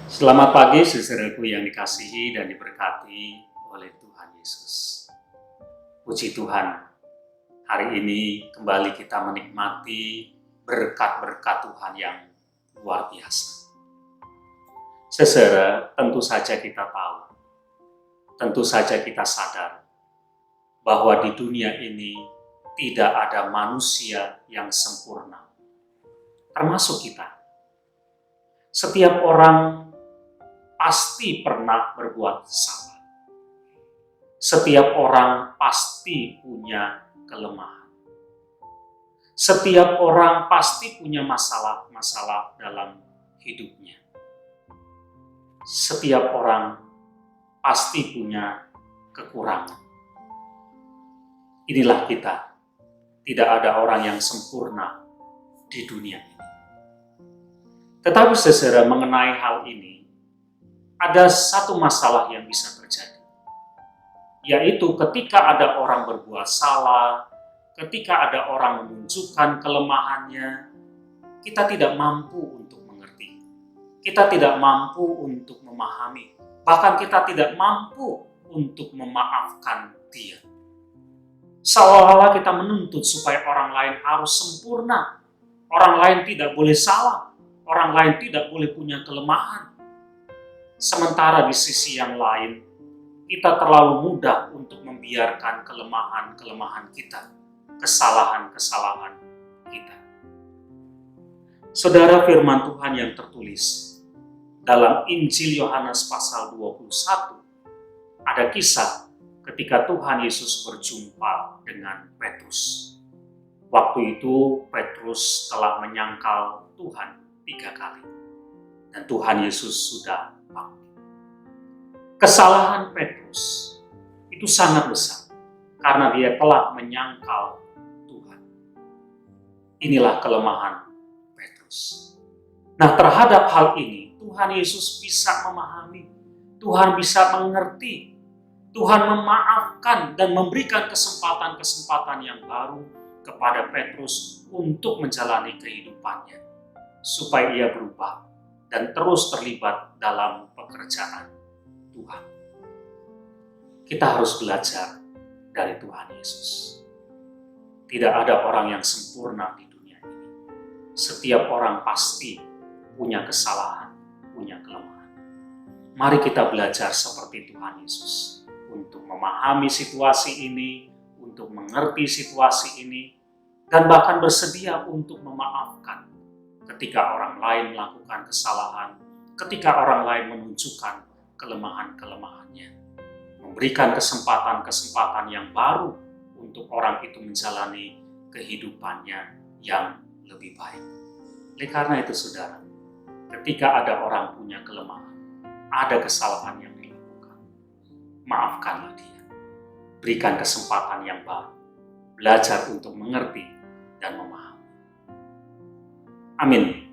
Selamat pagi, saudaraku yang dikasihi dan diberkati oleh Tuhan Yesus. Puji Tuhan, hari ini kembali kita menikmati berkat-berkat Tuhan yang luar biasa. Saudara, tentu saja kita tahu, tentu saja kita sadar bahwa di dunia ini tidak ada manusia yang sempurna, termasuk kita. Setiap orang pasti pernah berbuat salah. Setiap orang pasti punya kelemahan. Setiap orang pasti punya masalah-masalah dalam hidupnya. Setiap orang pasti punya kekurangan. Inilah kita. Tidak ada orang yang sempurna di dunia ini. Tetapi saudara, mengenai hal ini, ada satu masalah yang bisa terjadi, yaitu ketika ada orang berbuat salah, ketika ada orang menunjukkan kelemahannya, kita tidak mampu untuk mengerti, kita tidak mampu untuk memahami, bahkan kita tidak mampu untuk memaafkan dia. Seolah-olah kita menuntut supaya orang lain harus sempurna, orang lain tidak boleh salah, orang lain tidak boleh punya kelemahan. Sementara di sisi yang lain, kita terlalu mudah untuk membiarkan kelemahan-kelemahan kita, kesalahan-kesalahan kita. Saudara, firman Tuhan yang tertulis dalam Injil Yohanes pasal 21, ada kisah ketika Tuhan Yesus berjumpa dengan Petrus. Waktu itu Petrus telah menyangkal Tuhan 3 kali, dan Tuhan Yesus sudah bangkit. Kesalahan Petrus itu sangat besar karena dia telah menyangkal Tuhan. Inilah kelemahan Petrus. Nah, terhadap hal ini Tuhan Yesus bisa memahami, Tuhan bisa mengerti, Tuhan memaafkan dan memberikan kesempatan-kesempatan yang baru kepada Petrus untuk menjalani kehidupannya supaya ia berubah dan terus terlibat dalam pekerjaan Tuhan. Kita harus belajar dari Tuhan Yesus. Tidak ada orang yang sempurna di dunia ini. Setiap orang pasti punya kesalahan, punya kelemahan. Mari kita belajar seperti Tuhan Yesus untuk memahami situasi ini, untuk mengerti situasi ini, dan bahkan bersedia untuk memaafkan ketika orang lain melakukan kesalahan, ketika orang lain menunjukkan kelemahan-kelemahannya. Memberikan kesempatan-kesempatan yang baru untuk orang itu menjalani kehidupannya yang lebih baik. Oleh karena itu, saudara, ketika ada orang punya kelemahan, ada kesalahan yang dilakukan, maafkanlah dia. Berikan kesempatan yang baru. Belajar untuk mengerti dan memahami. Amin.